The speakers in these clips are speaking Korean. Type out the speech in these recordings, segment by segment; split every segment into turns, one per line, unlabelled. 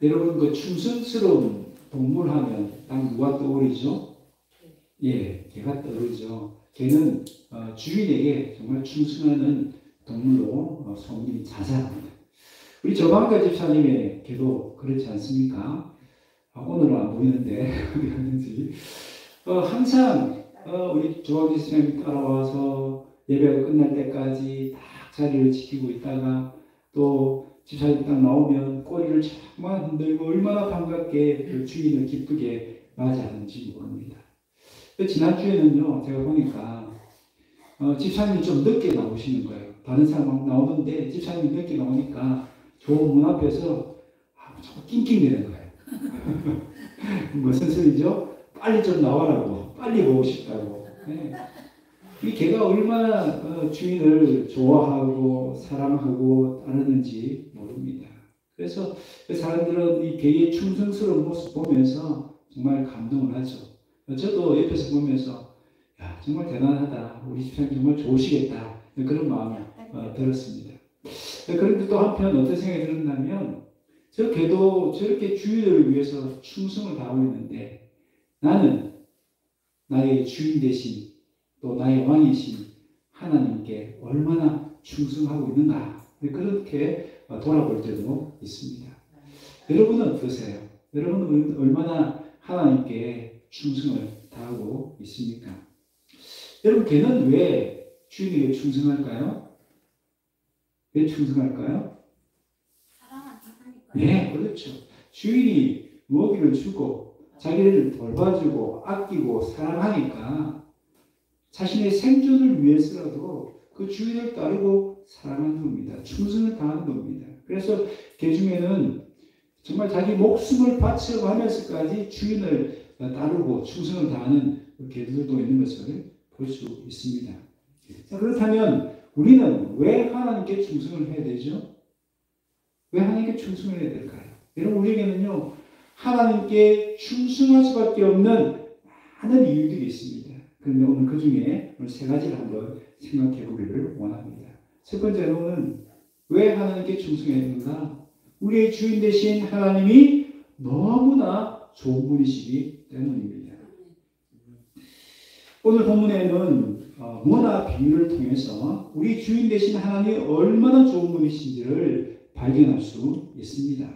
여러분 그 충성스러운 동물 하면 딱 누가 떠오르죠? 예, 개가 떠오르죠. 개는 주인에게 정말 충성하는 동물로 소문이 자자합니다. 우리 조방가 집사님의 개도 그렇지 않습니까? 오늘은 안 보이는데 어디 갔는지 항상 우리 조방가 집사님이 따라와서 예배가 끝날 때까지 딱 자리를 지키고 있다가 또 집사님 딱 나오면 꼬리를 정말 흔들고 얼마나 반갑게 그 주인을 기쁘게 맞이하는지 모릅니다. 지난주에는요, 제가 보니까 집사님이 좀 늦게 나오시는 거예요. 다른 사람 나오는데 집사님이 늦게 나오니까 저 문 앞에서 자꾸 낑낑대는 거예요. 무슨 소리죠? 빨리 좀 나와라고, 빨리 보고 싶다고. 네. 이 개가 얼마나 주인을 좋아하고 사랑하고 따르는지 모릅니다. 그래서 사람들은 이 개의 충성스러운 모습 보면서 정말 감동을 하죠. 저도 옆에서 보면서 야, 정말 대단하다. 우리 집사님 정말 좋으시겠다. 그런 마음이 들었습니다. 그런데 또 한편 어떤 생각이 들었냐면 저 개도 저렇게 주인을 위해서 충성을 다하고 있는데 나는 나의 주인 대신 또 나의 왕이신 하나님께 얼마나 충성하고 있는가 그렇게 돌아볼 때도 있습니다. 여러분은 어떠세요? 여러분은 얼마나 하나님께 충성을 다하고 있습니까? 여러분 개는 왜 주인에게 충성할까요? 왜 충성할까요?
사랑하니까.
네, 그렇죠. 주인이 먹이를 주고 자기를 돌봐주고 아끼고 사랑하니까 자신의 생존을 위해서라도 그 주인을 따르고 사랑하는 겁니다. 충성을 다하는 겁니다. 그래서 개 중에는 정말 자기 목숨을 바쳐가면서까지 주인을 따르고 충성을 다하는 개들도 있는 것을 볼 수 있습니다. 자, 그렇다면 우리는 왜 하나님께 충성을 해야 되죠? 왜 하나님께 충성을 해야 될까요? 여러분 우리에게는요 하나님께 충성할 수밖에 없는 많은 이유들이 있습니다. 그런데 오늘 그 중에 오늘 세 가지를 한번 생각해 보기를 원합니다. 첫 번째로는 왜 하나님께 충성해야 되는가? 우리의 주인 되신 하나님이 너무나 좋은 분이시기 때문입니다. 오늘 본문에는 문화 비유를 통해서 우리 주인 되신 하나님이 얼마나 좋은 분이신지를 발견할 수 있습니다.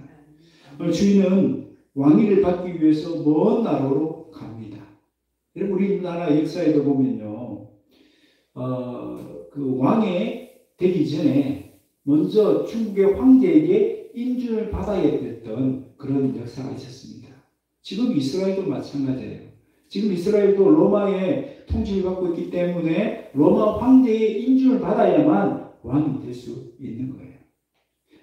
주인은 왕위를 받기 위해서 먼 나라로 갑니다. 여러분 우리나라 역사에도 보면요, 그 왕이 되기 전에 먼저 중국의 황제에게 인준을 받아야 됐던 그런 역사가 있었습니다. 지금 이스라엘도 마찬가지예요. 지금 이스라엘도 로마의 통치를 받고 있기 때문에 로마 황제의 인준을 받아야만 왕이 될 수 있는 거예요.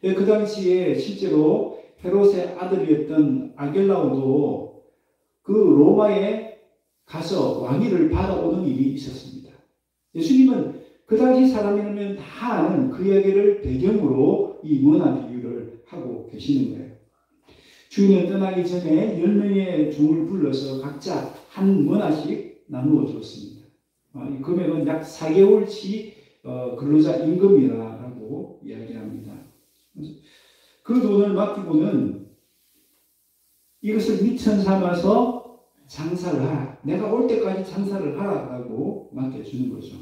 그 당시에 실제로 헤롯의 아들이었던 아겔라오도 그 로마에 가서 왕위를 받아오는 일이 있었습니다. 예수님은 그 당시 사람이라면 다 아는 그 이야기를 배경으로 이 문화 비유를 하고 계시는 거예요. 주인을 떠나기 전에 10명의 종을 불러서 각자 한 문화씩 나누어 줬습니다. 이 금액은 약 4개월치 근로자 임금이라고 이야기합니다. 그 돈을 맡기고는 이것을 미천 삼아서 장사를 하라. 내가 올 때까지 장사를 하라고 맡겨주는 거죠.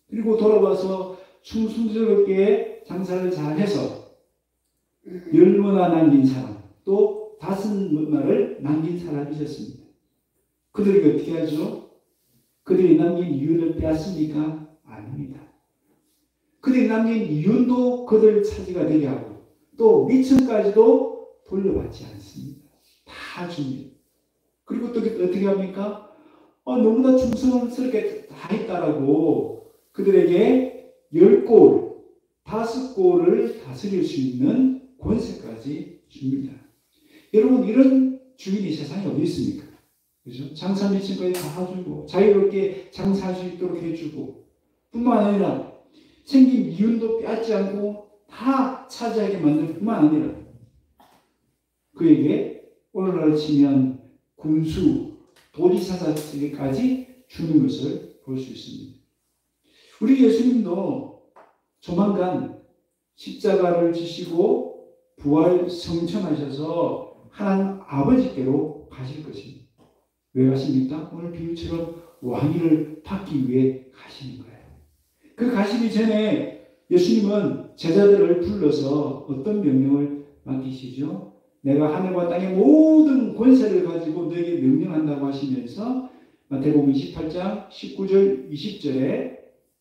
그리고 돌아와서 충성스럽게 장사를 잘해서 10문화 남긴 사람, 또 5문화를 남긴 사람이 있었습니다. 그들이 어떻게 하죠? 그들이 남긴 이윤을 빼앗습니까? 아닙니다. 그들이 남긴 이윤도 그들 차지가 되게 하고 또 미천까지도 돌려받지 않습니다. 다 줍니다. 그리고 또 어떻게 합니까? 너무나 충성스럽게 다 했다라고 그들에게 10골, 5골을 다스릴 수 있는 권세까지 줍니다. 여러분 이런 주인이 세상에 어디 있습니까? 그죠? 장사 미천까지 다 주고 자유롭게 장사할 수 있도록 해주고 뿐만 아니라 생긴 이윤도 빼앗지 않고 다 차지하게 만들 뿐만 아니라 그에게 오늘날 치면 군수, 도지사까지 주는 것을 볼 수 있습니다. 우리 예수님도 조만간 십자가를 지시고 부활 성천하셔서 하나님 아버지께로 가실 것입니다. 왜 가십니까? 오늘 비유처럼 왕위를 받기 위해 가시는 거예요. 그 가시기 전에 예수님은 제자들을 불러서 어떤 명령을 맡기시죠? 내가 하늘과 땅의 모든 권세를 가지고 너에게 명령한다고 하시면서 마태복음 28장 19절 20절에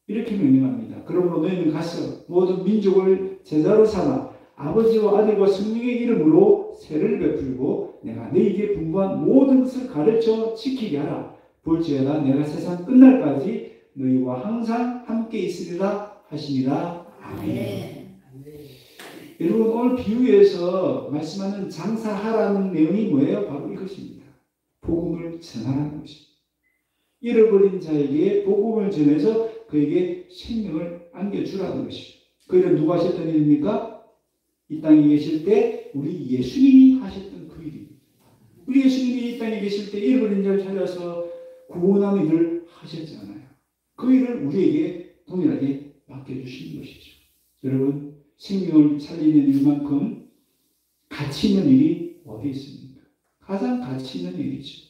이렇게 명령합니다. 그러므로 너희는 가서 모든 민족을 제자로 삼아 아버지와 아들과 성령의 이름으로 세를 베풀고 내가 너희에게 분부한 모든 것을 가르쳐 지키게 하라. 볼지어다 내가 세상 끝날까지 너희와 항상 함께 있으리라 하시니라. 아멘. 여러분 오늘 비유에서 말씀하는 장사하라는 내용이 뭐예요? 바로 이것입니다. 복음을 전하라는 것입니다. 잃어버린 자에게 복음을 전해서 그에게 생명을 안겨주라는 것입니다. 그 일은 누가 하셨던 일입니까? 이 땅에 계실 때 우리 예수님이 하셨던 그 일입니다. 우리 예수님이 이 땅에 계실 때 잃어버린 자를 찾아서 구원하는 일을 하셨잖아요. 그 일을 우리에게 동일하게 맡겨주시는 것이죠. 여러분 생명을 살리는 일만큼 가치 있는 일이 어디 있습니까? 가장 가치 있는 일이죠.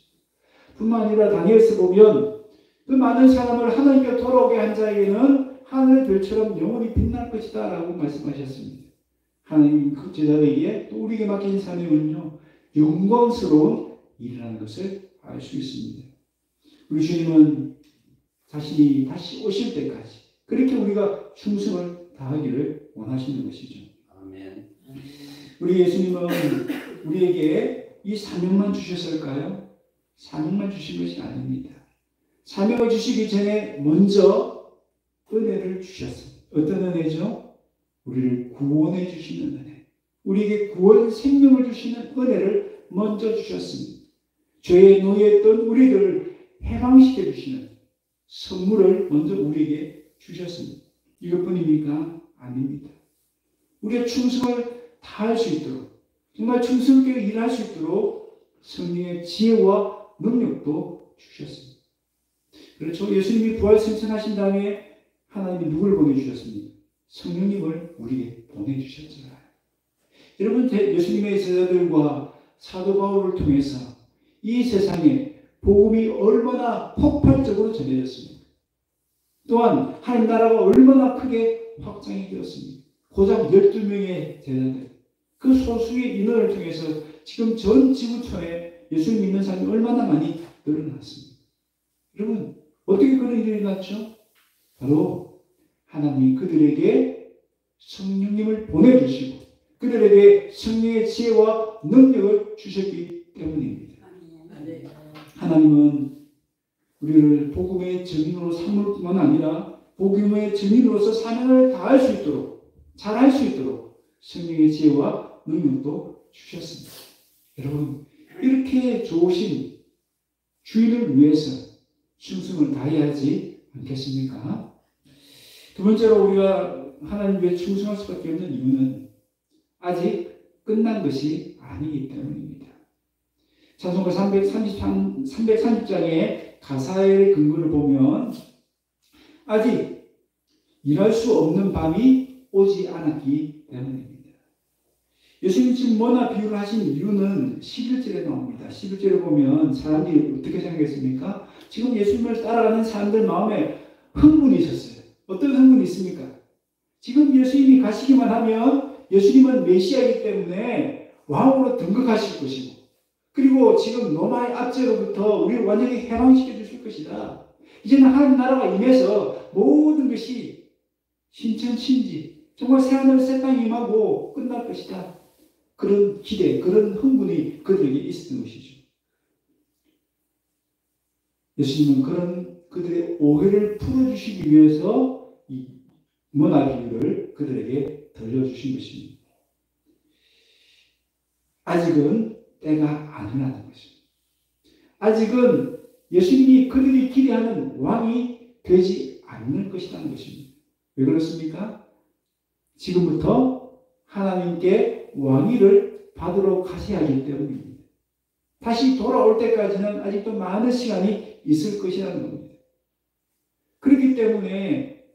뿐만 아니라 다니엘서 보면 그 많은 사람을 하나님께 돌아오게 한 자에게는 하늘 별처럼 영원히 빛날 것이다 라고 말씀하셨습니다. 하나님 그 제자들에게 또 우리에게 맡긴 사명은요 영광스러운 일이라는 것을 알 수 있습니다. 우리 주님은 자신이 다시 오실 때까지 그렇게 우리가 충성을 다하기를 원하시는 것이죠.
아멘.
우리 예수님은 우리에게 이 사명만 주셨을까요? 사명만 주신 것이 아닙니다. 사명을 주시기 전에 먼저 은혜를 주셨습니다. 어떤 은혜죠? 우리를 구원해 주시는 은혜. 우리에게 구원 생명을 주시는 은혜를 먼저 주셨습니다. 죄에 노예했던 우리들을 해방시켜 주시는 선물을 먼저 우리에게 주셨습니다. 이것뿐입니까? 아닙니다. 우리의 충성을 다할 수 있도록 정말 충성되게 일할 수 있도록 성령의 지혜와 능력도 주셨습니다. 그렇죠. 예수님이 부활 승천하신 다음에 하나님이 누구를 보내주셨습니까? 성령님을 우리에게 보내주셨잖아요. 여러분 예수님의 제자들과 사도 바울을 통해서 이 세상에 복음이 얼마나 폭발적으로 전해졌습니까? 또한 하나님 나라가 얼마나 크게 확장이 되었습니까? 고작 12명의 제자들 그 소수의 인원을 통해서 지금 전 지구촌에 예수님 믿는 사람이 얼마나 많이 늘어났습니다. 여러분 어떻게 그런 일이 일어났죠? 바로 하나님이 그들에게 성령님을 보내주시고 그들에게 성령의 지혜와 능력을 주셨기 때문입니다. 하나님은 우리를 복음의 증인으로 삼을 뿐만 아니라 복음의 증인으로서 사명을 다할 수 있도록 잘할 수 있도록 성령의 지혜와 능력도 주셨습니다. 여러분 이렇게 좋으신 주인을 위해서 충성을 다해야 하지 않겠습니까? 두 번째로 우리가 하나님 위해 충성할 수밖에 없는 이유는 아직 끝난 것이 아니기 때문입니다. 찬송가 330장의 가사의 근거를 보면 아직 일할 수 없는 밤이 오지 않았기 때문입니다. 예수님 지금 뭐나 비유를 하신 이유는 11절에 나옵니다. 11절에 보면 사람들이 어떻게 생각했습니까? 지금 예수님을 따라가는 사람들 마음에 흥분이 있었어요. 어떤 흥분이 있습니까? 지금 예수님이 가시기만 하면 예수님은 메시아이기 때문에 왕으로 등극하실 것이고 그리고 지금 로마의 압제로부터 우리를 완전히 해방시켜 주실 것이다. 이제는 하나님 나라가 임해서 모든 것이 신천신지 정말 새하늘 새 땅이 임하고 끝날 것이다. 그런 기대, 그런 흥분이 그들에게 있었던 것이죠. 예수님은 그런 그들의 오해를 풀어주시기 위해서 이 문화 비유를 그들에게 들려주신 것입니다. 아직은 때가 아니라는 것입니다. 아직은 예수님이 그들이 기대하는 왕이 되지 않을 것이라는 것입니다. 왜 그렇습니까? 지금부터 하나님께 왕위를 받으러 가셔야 하기 때문입니다. 다시 돌아올 때까지는 아직도 많은 시간이 있을 것이라는 겁니다. 그렇기 때문에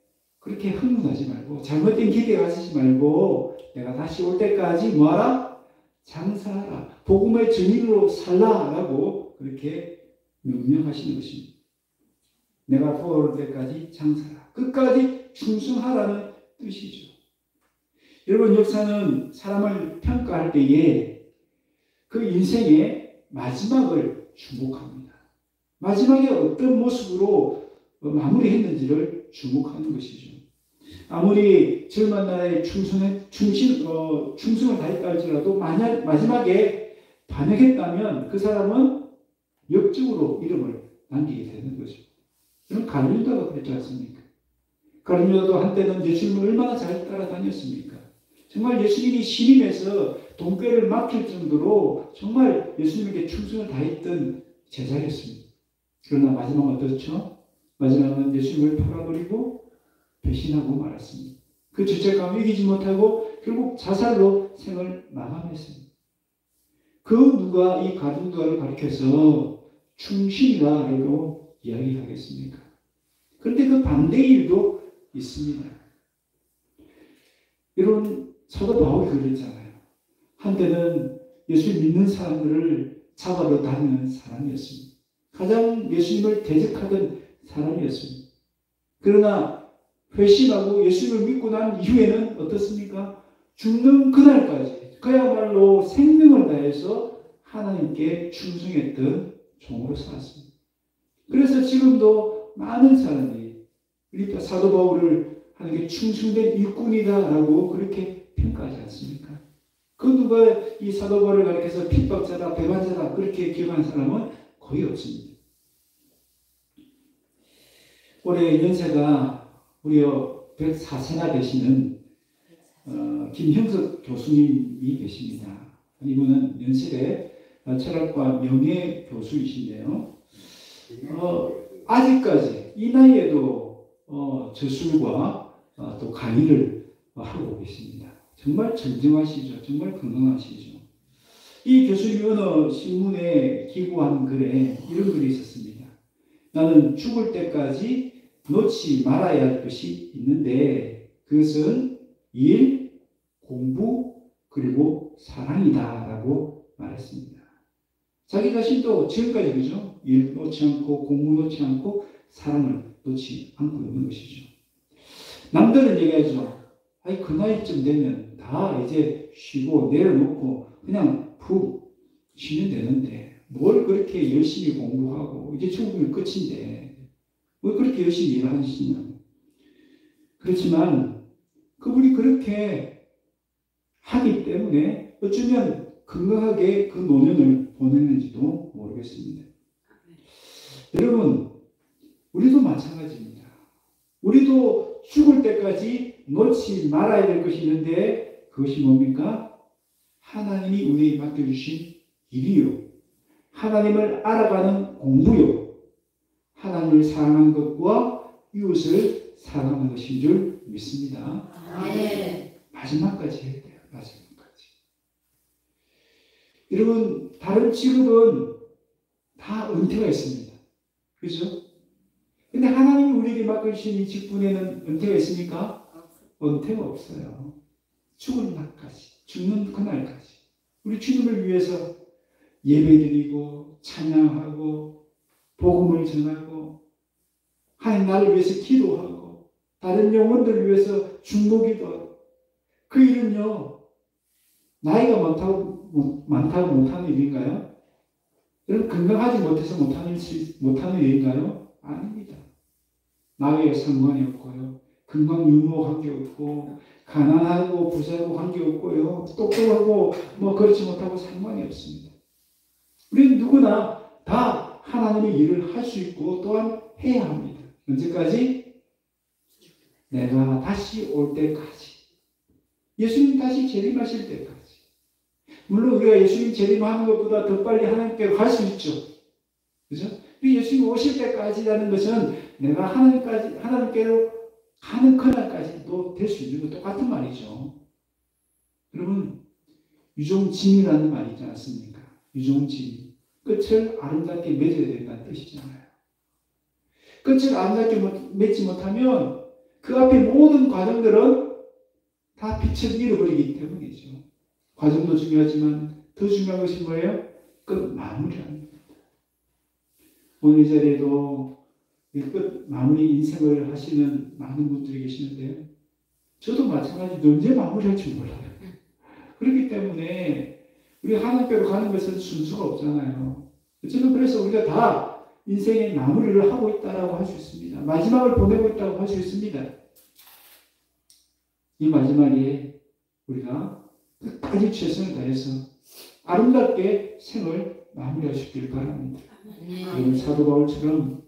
그렇게 흥분하지 말고 잘못된 기대 가지지 말고 내가 다시 올 때까지 뭐하라? 장사하라. 복음의 증인으로 살라라고 그렇게 명령하시는 것입니다. 내가 돌아올 때까지 장사하라. 끝까지 충성하라는 뜻이죠. 여러분, 역사는 사람을 평가할 때에 그 인생의 마지막을 주목합니다. 마지막에 어떤 모습으로 마무리했는지를 주목하는 것이죠. 아무리 젊은 나라에 충성을 다했다 할지라도 만약 마지막에 반역했다면 그 사람은 역적으로 이름을 남기게 되는 거죠. 그럼 가룟유다가 그랬지 않습니까? 가룟유다도 한때는 예수님을 얼마나 잘 따라다녔습니까? 정말 예수님이 신임해서 돈꾀를 맡길 정도로 정말 예수님에게 충성을 다했던 제자였습니다. 그러나 마지막은 어떻죠? 마지막은 예수님을 팔아버리고 배신하고 말았습니다. 그 죄책감을 이기지 못하고 결국 자살로 생을 마감했습니다. 그 누가 이 가룟유다를 가리켜서 충신이라고 이야기하겠습니까? 그런데 그 반대의 일도 있습니다. 여러분, 사도 바울이 그랬잖아요. 한때는 예수 믿는 사람들을 잡아러 다니는 사람이었습니다. 가장 예수님을 대적하던 사람이었습니다. 그러나 회심하고 예수님을 믿고 난 이후에는 어떻습니까? 죽는 그날까지 그야말로 생명을 다해서 하나님께 충성했던 종으로 살았습니다. 그래서 지금도 많은 사람들이 우리 사도 바울을 하나님께 충성된 일꾼이다라고 그렇게 평가하지 않습니까? 그 누가 이 사도 바울을 가리켜서 핍박자다, 배반자다 그렇게 기억하는 사람은 거의 없습니다. 올해 연세가 무려 104세나 되시는 김형석 교수님이 계십니다. 이분은 연세대 철학과 명예 교수이신데요. 아직까지 이 나이에도 저술과 또 강의를 하고 계십니다. 정말 정정하시죠. 정말 건강하시죠. 이 교수님이 어느 신문에 기고한 글에 이런 글이 있었습니다. 나는 죽을 때까지 놓지 말아야 할 것이 있는데 그것은 일, 공부, 그리고 사랑이다 라고 말했습니다. 자기 자신도 지금까지 그죠? 일 놓지 않고 공부 놓지 않고 사랑을 놓지 않고 있는 것이죠. 남들은 얘기하죠. 아니 그 나이쯤 되면 다 이제 쉬고 내려놓고 그냥 푹 쉬면 되는데 뭘 그렇게 열심히 공부하고 이제 죽으면 끝인데 왜 그렇게 열심히 일을 하시냐. 그렇지만 그분이 그렇게 하기 때문에 어쩌면 건강하게 그 노년을 보냈는지도 모르겠습니다. 여러분, 우리도 마찬가지입니다. 우리도 죽을 때까지 놓지 말아야 될 것이 있는데 그것이 뭡니까? 하나님이 우리에게 맡겨주신 일이요. 하나님을 알아가는 공부요. 하나님을 사랑하는 것과 이웃을 사랑하는 것인 줄 믿습니다. 마지막까지 해야 돼요. 마지막까지. 여러분, 다른 직업은 다 은퇴가 있습니다. 그죠? 근데 하나님이 우리에게 맡겨주신 이 직분에는 은퇴가 있습니까? 은퇴가 없어요. 죽을 날까지, 죽는 그날까지. 우리 주님을 위해서 예배드리고 찬양하고 복음을 전하고 하나님 나를 위해서 기도하고 다른 영혼들을 위해서 중보기도 하고 그 일은요 나이가 많다고 못하는 일인가요? 여러분 건강하지 못해서 못하는 일인가요? 아닙니다. 나이에 상관이 없고요. 건강 유무 관계없고 가난하고 부자고 관계없고요. 똑똑하고 그렇지 못하고 상관이 없습니다. 우리는 누구나 다 하나님의 일을 할 수 있고 또한 해야 합니다. 언제까지? 내가 다시 올 때까지. 예수님 다시 재림하실 때까지. 물론 우리가 예수님 재림하는 것보다 더 빨리 하나님께로 갈 수 있죠. 그죠? 예수님 오실 때까지라는 것은 내가 하나님께로 가는 그날까지도 될 수 있는 것 똑같은 말이죠. 여러분, 유종짐이라는 말이 있지 않습니까? 유종짐. 끝을 아름답게 맺어야 된다는 뜻이잖아요. 끝을 아름답게 맺지 못하면 그 앞에 모든 과정들은 다 빛을 잃어버리기 때문이죠. 과정도 중요하지만 더 중요한 것이 뭐예요? 끝 마무리하는 겁니다. 오늘 이 자리에도 끝 마무리 인생을 하시는 많은 분들이 계시는데요. 저도 마찬가지로 언제 마무리할지 몰라요. 그렇기 때문에 우리 하나님께로 가는 것은 순서가 없잖아요. 저는 그래서 우리가 다 인생의 마무리를 하고 있다고 할 수 있습니다. 마지막을 보내고 있다고 할 수 있습니다. 이 마지막에 우리가 끝까지 최선을 다해서 아름답게 생을 마무리하시길 바랍니다. 여러분, 사도 바울처럼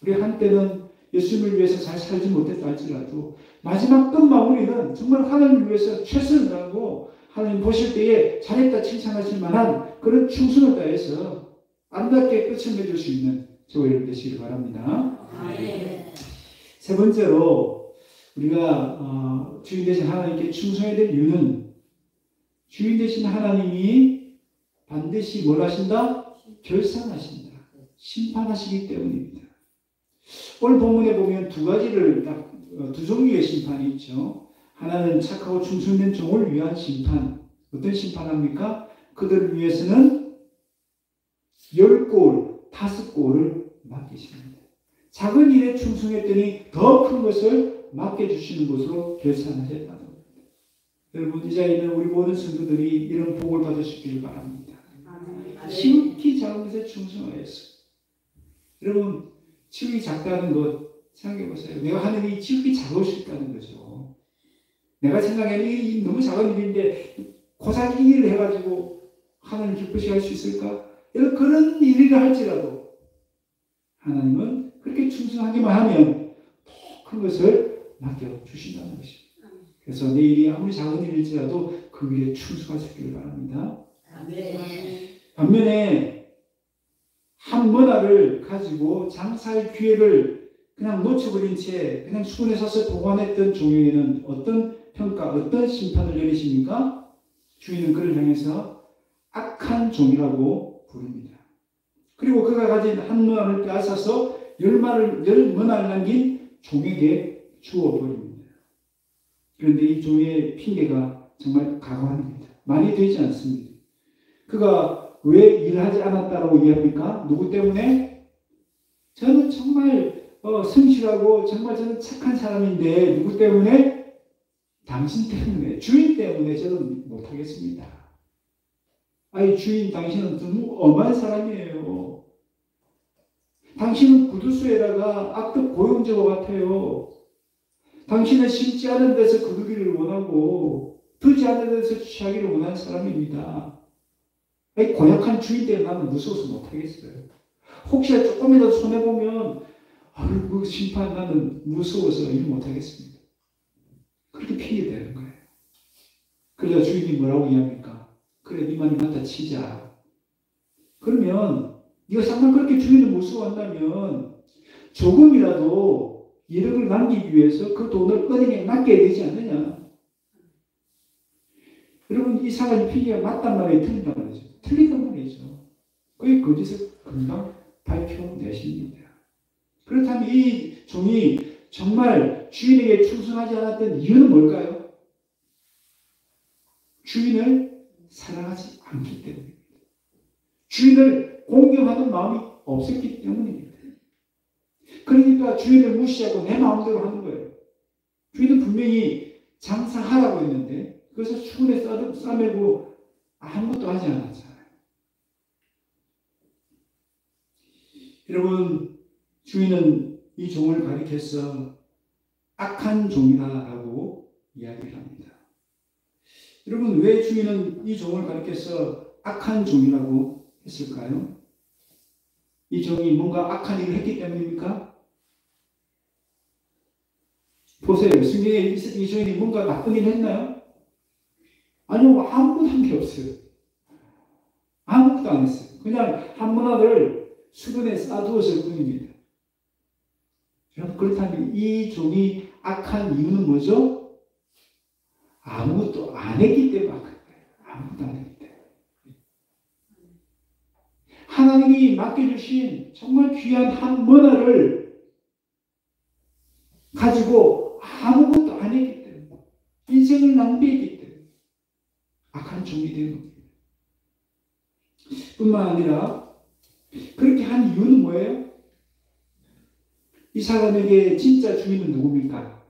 우리 한때는 예수님을 위해서 잘 살지 못했다 할지라도 마지막 끝 마무리는 정말 하나님을 위해서 최선을 다하고 하나님 보실 때에 잘했다 칭찬하실 만한 그런 충성을 다해서 아름답게 끝을 맺을 수 있는 저와 여러분 되시길 바랍니다. 세 번째로 우리가 주인 되신 하나님께 충성해야 될 이유는 주인 되신 하나님이 반드시 뭘 하신다? 결산하신다. 심판하시기 때문입니다. 오늘 본문에 보면 두 종류의 심판이 있죠. 하나는 착하고 충성된 종을 위한 심판. 어떤 심판합니까? 그들을 위해서는 10골, 5골을 맡기십니다. 작은 일에 충성했더니 더 큰 것을 맡겨주시는 것으로 결산하셨다는 겁니다. 여러분, 이 자리에 있는 우리 모든 성도들이 이런 복을 받으시길 바랍니다. 지극히 작은 것에 충성하여서. 여러분, 지극히 작다는 것 생각해 보세요. 내가 하는 일이 지극히 작을 다는 거죠. 내가 생각하는 일이 너무 작은 일인데 고작 이 일을 해가지고 하나님 기쁘시게 할 수 있을까? 그런 일을 할지라도 하나님은 그렇게 충성하기만 하면 더 큰 것을 맡겨주신다는 것입니다. 그래서 내 일이 아무리 작은 일일지라도 그 일에 충성하시기를 바랍니다. 반면에 한 문화를 가지고 장사할 기회를 그냥 놓쳐버린 채 그냥 수군에 서서 보관했던 종에게는 어떤 평가, 어떤 심판을 내리십니까? 주인은 그를 향해서 악한 종이라고 부릅니다. 그리고 그가 가진 한 문화를 빼앗아서 10문화를 남긴 종에게 주어버립니다. 그런데 이 종의 핑계가 정말 가관입니다. 말이 되지 않습니다. 그가 왜 일하지 않았다고 이야기합니까? 누구 때문에? 저는 정말 성실하고 정말 저는 착한 사람인데 누구 때문에? 당신 때문에, 주인 때문에 저는 못하겠습니다. 아니 주인, 당신은 너무 엄한 사람이에요. 당신은 구두쇠에다가 악덕 고용주와 같아요. 당신은 심지 않은 데서 거두기를 원하고 들지 않은 데서 취하기를 원하는 사람입니다. 아니, 고약한 주인 때문에 나는 무서워서 못하겠어요. 혹시 조금이라도 손해보면 아이고 심판 나는 무서워서 일 못하겠습니다. 그렇게 핑계대는 거예요. 그러자 주인이 뭐라고 이야기합니까? 그래, 니만 이만다 치자. 그러면 네가 정말 그렇게 주인을 무서워한다면 조금이라도 이력을 남기기 위해서 그 돈을 은행에 맡겨야 되지 않느냐. 여러분, 이 사람의 핑계가 맞단 말이에요? 틀린단 말이죠? 틀리단 말이죠. 그의 거짓을 금방 밝혀내십니다. 그렇다면 이 종이 정말 주인에게 충성하지 않았던 이유는 뭘까요? 주인을 사랑하지 않기 때문입니다. 주인을 공경하는 마음이 없었기 때문입니다. 그러니까 주인을 무시하고 내 마음대로 하는 거예요. 주인은 분명히 장사하라고 했는데 그것을 수군에 싸매고 아무것도 하지 않았잖아요. 여러분, 주인은 이 종을 가리켜서 악한 종이다라고 이야기를 합니다. 여러분, 왜 주인은 이 종을 가리켜서 악한 종이라고 했을까요? 이 종이 뭔가 악한 일을 했기 때문입니까? 보세요. 성경에 이 종이 뭔가 나쁜 일을 했나요? 아니요. 아무것도 한 게 없어요. 아무것도 안 했어요. 그냥 한 문화를 수건에 싸두었을 뿐입니다. 여러분, 그렇다면 이 종이 악한 이유는 뭐죠? 아무것도 안 했기 때문에 악한 거예요. 아무것도 안 했기 때문에. 하나님이 맡겨주신 정말 귀한 한 문화를 가지고 아무것도 안 했기 때문에, 인생을 낭비했기 때문에 악한 종이 된 겁니다. 뿐만 아니라 그렇게 한 이유는 뭐예요? 이 사람에게 진짜 주인은 누굽니까?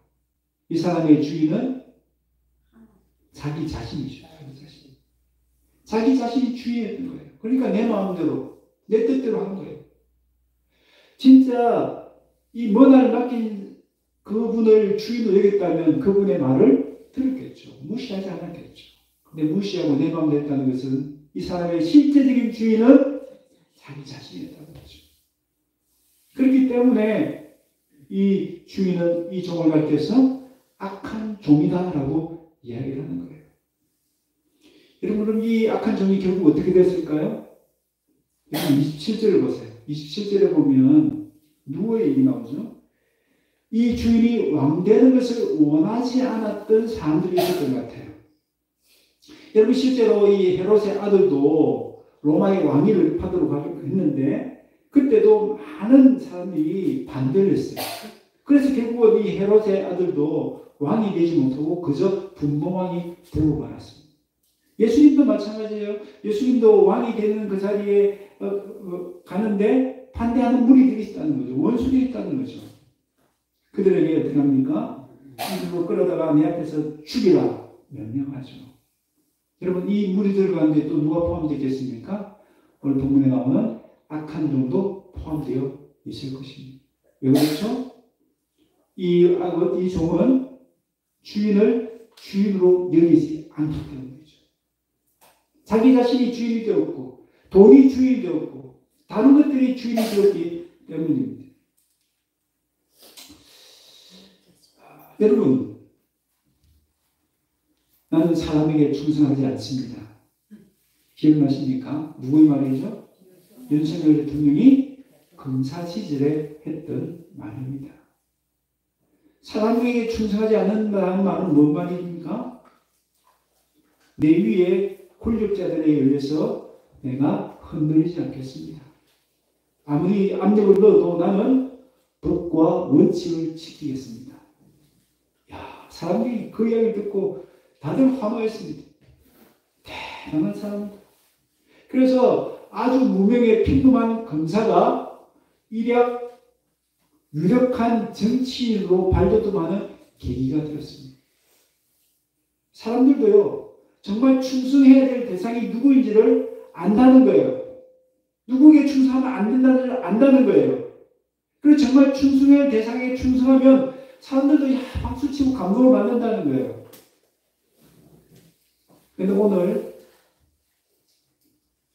이 사람의 주인은 자기 자신이죠. 자기 자신이 주인이었던 거예요. 그러니까 내 마음대로, 내 뜻대로 하는 거예요. 진짜 이 먼 맡긴 그분을 주인으로 여겼다면 그분의 말을 들었겠죠. 무시하지 않았겠죠. 근데 무시하고 내 마음대로 했다는 것은 이 사람의 실제적인 주인은 자기 자신이었다는 거죠. 그렇기 때문에 이 주인은 이 종을 가르쳐서 악한 종이다라고 이야기를 하는 거예요. 여러분, 그럼 이 악한 종이 결국 어떻게 됐을까요? 27절을 보세요. 27절에 보면 누구의 얘기 나오죠? 이 주인이 왕되는 것을 원하지 않았던 사람들이 있었던 것 같아요. 여러분, 실제로 이 헤롯의 아들도 로마의 왕위를 받으러 가려고 했는데 그때도 많은 사람들이 반대를 했어요. 그래서 결국은 이 헤롯의 아들도 왕이 되지 못하고 그저 분봉왕이 되고 말았습니다. 예수님도 마찬가지예요. 예수님도 왕이 되는 그 자리에 가는데 반대하는 무리들이 있다는 거죠. 원수들이 있다는 거죠. 그들에게 어떻게 합니까? 이들로 끌어다가 내 앞에서 죽이라 명령하죠. 여러분, 이 무리들 가운데 또 누가 포함되겠습니까? 오늘 본문에 나오는 악한 종도 포함되어 있을 것입니다. 왜 그렇죠? 이 종은 주인을 주인으로 여기지 않기 때문이죠. 자기 자신이 주인이 되었고 돈이 주인이 되었고 다른 것들이 주인이 되었기 때문입니다. 여러분, 나는 사람에게 충성하지 않습니다. 기억나십니까? 누구의 말이죠? 윤석열 대통령이 검사시절에 했던 말입니다. 사람에게 충성하지 않는다는 말은 뭔 말입니까? 내 위에 권력자들에 의해서 내가 흔들리지 않겠습니다. 아무리 압력을 넣어도 나는 법과 원칙을 지키겠습니다. 야, 사람들이 그 이야기를 듣고 다들 환호했습니다. 대단한 사람입니다. 그래서 아주 무명의 평범한 검사가 일약 유력한 정치인으로 발돋움하는 계기가 되었습니다. 사람들도요, 정말 충성해야 될 대상이 누구인지를 안다는 거예요. 누구에게 충성하면 안 된다는 걸 안다는 거예요. 그리고 정말 충성해야 할 대상에게 충성하면 사람들도 박수치고 감동을 받는다는 거예요. 그런데 오늘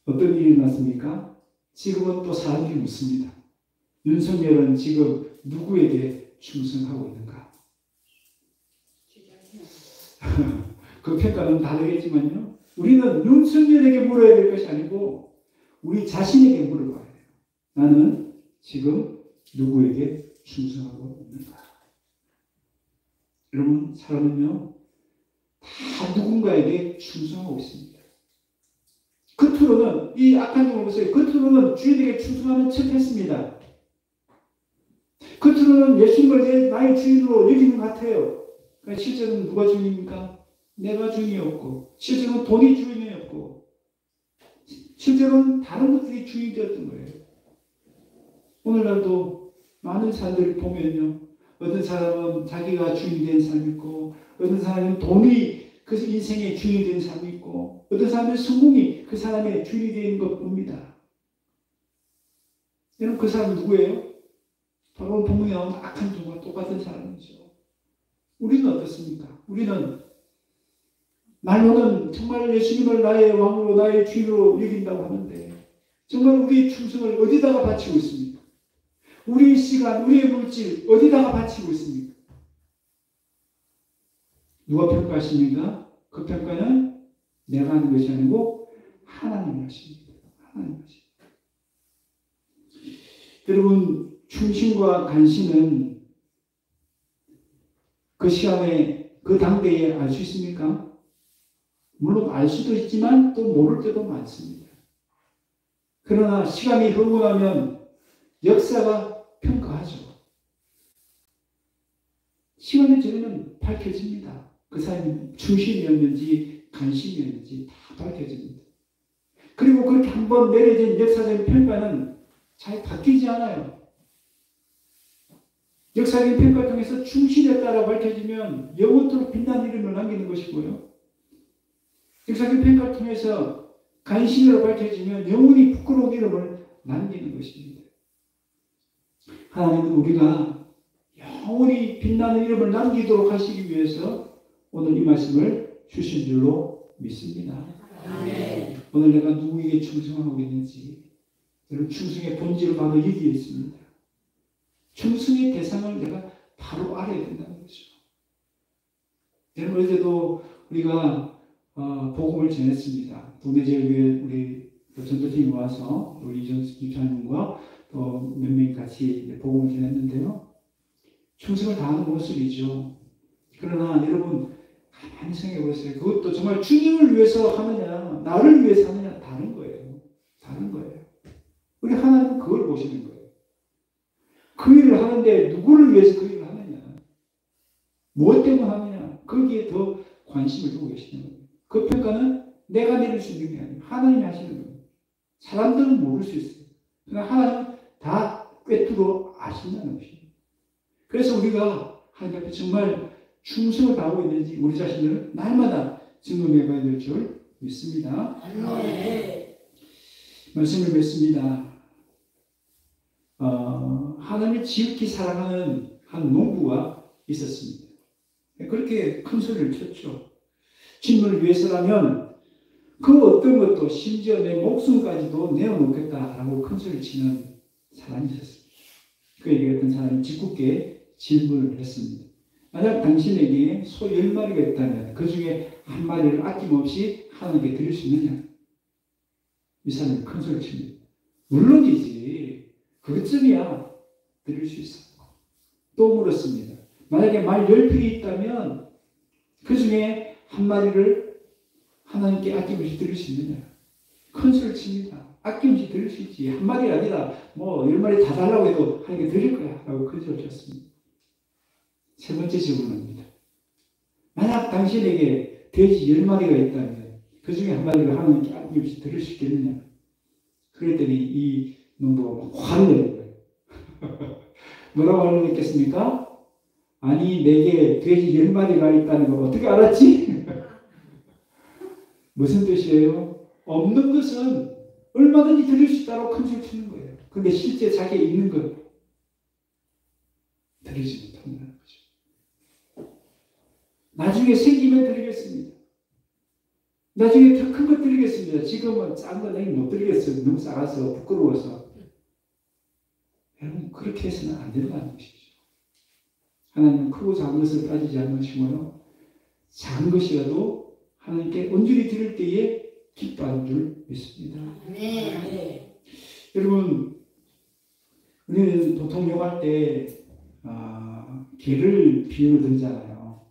어떤 일이 일어났습니까? 지금은 또 사람들이 묻습니다. 윤석열은 지금 누구에게 충성하고 있는가? 그 평가는 다르겠지만요. 우리는 윤석열에게 물어야 될 것이 아니고 우리 자신에게 물어봐야 돼요. 나는 지금 누구에게 충성하고 있는가? 여러분, 사람은요, 다 누군가에게 충성하고 있습니다. 겉으로는, 이 악한 종을 보세요. 겉으로는 주인에게 충성하는 척 했습니다. 겉으로는 예수님을 나의 주인으로 여기는 것 같아요. 그러니까 실제로는 누가 주인입니까? 내가 주인이었고, 실제로는 돈이 주인이었고, 실제로는 다른 것들이 주인이 되었던 거예요. 오늘날도 많은 사람들을 보면요, 어떤 사람은 자기가 주인이 된 사람이 있고, 어떤 사람은 돈이 그 인생의 주인이 된 사람이 있고, 어떤 사람은 성공이 그 사람의 주인이 되는 것 봅니다. 여러분, 그 사람은 누구예요? 바로 본문에 나온 악한 종과 똑같은 사람이죠. 우리는 어떻습니까? 우리는 말로는 정말 예수님을 나의 왕으로 나의 주인으로 여긴다고 하는데 정말 우리의 충성을 어디다가 바치고 있습니까? 우리의 시간, 우리의 물질 어디다가 바치고 있습니까? 누가 평가하십니까? 그 평가는 내가 하는 것이 아니고 하나님이 하십니다. 하나님이 하십니다. 여러분, 충신과 간신은 그 시간에 그 당대에 알 수 있습니까? 물론 알 수도 있지만 또 모를 때도 많습니다. 그러나 시간이 흐르고 나면 역사가 평가하죠. 시간이 지나면 밝혀집니다. 그 사람이 충신이었는지 관심이었는지 다 밝혀집니다. 그리고 그렇게 한번 내려진 역사적인 평가는 잘 바뀌지 않아요. 역사적인 평가를 통해서 충실했다라고 밝혀지면 영원토록 빛나는 이름을 남기는 것이고요. 역사적인 평가를 통해서 간신으로 밝혀지면 영원히 부끄러운 이름을 남기는 것입니다. 하나님은 우리가 영원히 빛나는 이름을 남기도록 하시기 위해서 오늘 이 말씀을 주신 줄로 믿습니다.
아멘.
오늘 내가 누구에게 충성하고 있는지 여러분 충성의 본질을 바로 여기에 있습니다. 충성의 대상을 내가 바로 알아야 된다는 거죠. 여러분 어제도 우리가 복음을 전했습니다. 도내제교회 우리 전도팀이 와서 우리 이정수 집사님과 또 몇 명이 같이 복음을 전했는데요. 충성을 다하는 모습이죠. 그러나 여러분 가만히 생각해 보세요. 그것도 정말 주님을 위해서 하느냐 나를 위해서 하느냐 다른 거예요. 다른 거예요. 우리 하나님은 그걸 보시는 거예요. 그 일을 하는데 누구를 위해서 그 일을 하느냐 무엇 때문에 하느냐 거기에 더 관심을 두고 계시는 거예요. 그 평가는 내가 내릴 수 있는 게 아니에요. 하나님이 하시는 거예요. 사람들은 모를 수 있어요. 그러나 하나님은 다 꿰뚫어 아신다는 것이에요. 그래서 우리가 하나님 앞에 정말 충성을 다하고 있는지 우리 자신을 날마다 증명해 봐야 될 줄 믿습니다.
아멘.
말씀을 맺습니다. 하나님을 지극히 사랑하는 한 농부가 있었습니다. 그렇게 큰 소리를 쳤죠. 진물을 위해서라면 그 어떤 것도 심지어 내 목숨까지도 내어놓겠다라고 큰 소리를 치는 사람이 있었습니다. 그에게 어떤 사람이 짓궂게 질문을 했습니다. 만약 당신에게 소 10마리가 있다면 그 중에 한 마리를 아낌없이 하나님께 드릴 수 있느냐? 이 사람이 큰 소리를 칩니다. 물론이지. 그것쯤이야 드릴 수 있어. 또 물었습니다. 만약에 말 10필이 있다면 그 중에 한 마리를 하나님께 아낌없이 드릴 수 있느냐? 큰 소리를 칩니다. 아낌없이 드릴 수 있지. 한 마리 아니라 10마리 다 달라고 해도 하나님께 드릴 거야 라고 큰 소리를 쳤습니다. 세 번째 질문입니다. 만약 당신에게 돼지 10마리가 있다면 그 중에 한 마리를 하나님께 아낌없이 드릴 수 있겠느냐? 그랬더니 이 농부가 화를 내는 거예요. 뭐라고 화를 냈겠습니까? 아니 내게 돼지 10마리가 있다는 걸 어떻게 알았지? 무슨 뜻이에요? 없는 것은 얼마든지 드릴 수 있다고 큰 소리 치는 거예요. 근데 실제 자기에 있는 것 드리지 못한다는 거죠. 나중에 생기면 드리겠습니다. 나중에 더 큰 것 드리겠습니다. 지금은 싼 거 내가 못 드리겠어요. 너무 싸가서 부끄러워서. 여러분 그렇게 해서는 안 된다는 것이죠. 하나님은 크고 작은 것을 따지지 않으시고요. 작은 것이라도 하나님께 온전히 드릴 때에 기뻐하는 줄 믿습니다.
네.
여러분 우리는 보통 욕할 때 개를 비유로 들잖아요.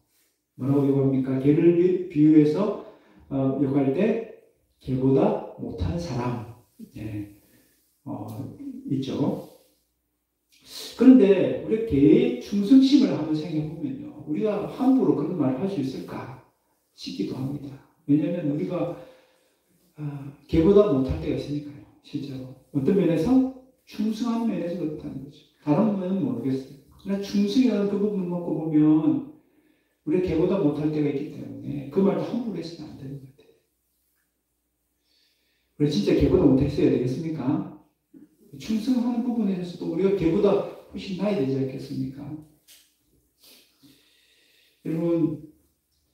뭐라고 욕합니까? 개를 비유해서 욕할 때 개보다 못한 사람 있죠. 그런데 우리 개의 충성심을 한번 생각해 보면요, 우리가 함부로 그런 말을 할 수 있을까 싶기도 합니다. 왜냐하면 우리가 개보다 못할 때가 있으니까요. 실제로 어떤 면에서 충성한 면에서 그렇다는 거죠. 다른 면은 모르겠어요. 그러나 충성이라는 그 부분을 놓고 보면 우리가 개보다 못할 때가 있기 때문에 그 말도 함부로 해서는 안 되는 것 같아요. 우리 진짜 개보다 못했어야 되겠습니까? 충성하는 부분에 대해서도 우리가 개보다 훨씬 나야 되지 않겠습니까? 여러분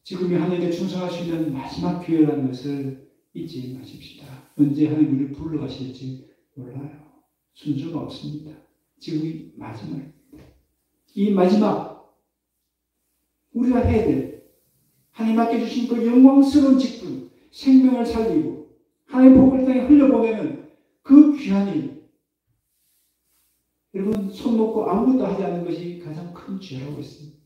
지금이 하나님께 충성할 수 있는 마지막 기회라는 것을 잊지 마십시다. 언제 하나님 우리를 불러가실지 몰라요. 순서가 없습니다. 지금이 마지막입니다. 이 마지막 우리가 해야 될 하나님 맡겨주신 그 영광스러운 직분, 생명을 살리고 하나님의 복을 땅에 흘려보내는 그 귀한 일, 여러분 손 놓고 아무것도 하지 않는 것이 가장 큰 죄라고 했습니다.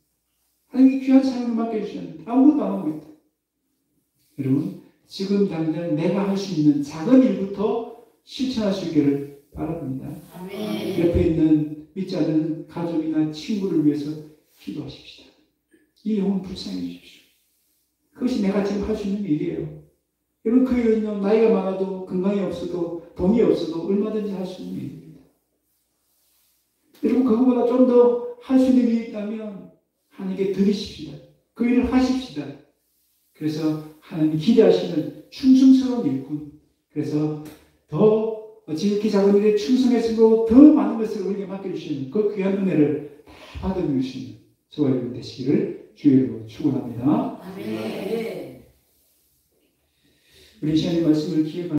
하나님이 귀한 사명을 맡겨주셨는데 아무것도 안 하고 있다. 여러분 지금 당장 내가 할 수 있는 작은 일부터 실천할 수 있기를 바랍니다.
아멘.
옆에 있는 믿지 않는 가족이나 친구를 위해서 기도하십시다. 이 영혼 불쌍해 주십시오. 그것이 내가 지금 할 수 있는 일이에요. 여러분, 그 일은요, 나이가 많아도, 건강이 없어도, 돈이 없어도 얼마든지 할 수 있는 일입니다. 여러분, 그거보다 좀 더 할 수 있는 일이 있다면 하나님께 드리십시다. 그 일을 하십시다. 그래서 하나님이 기대하시는 충성스러운 일꾼. 그래서 더 지극히 작은 일에 충성했으므로 더 많은 것을 우리에게 맡겨주시는 그 귀한 은혜를 다 받아주시는 저와 여러분 되시기를 주의 이름으로 축원합니다.
아멘.
우리 시간의 말씀을 기억하는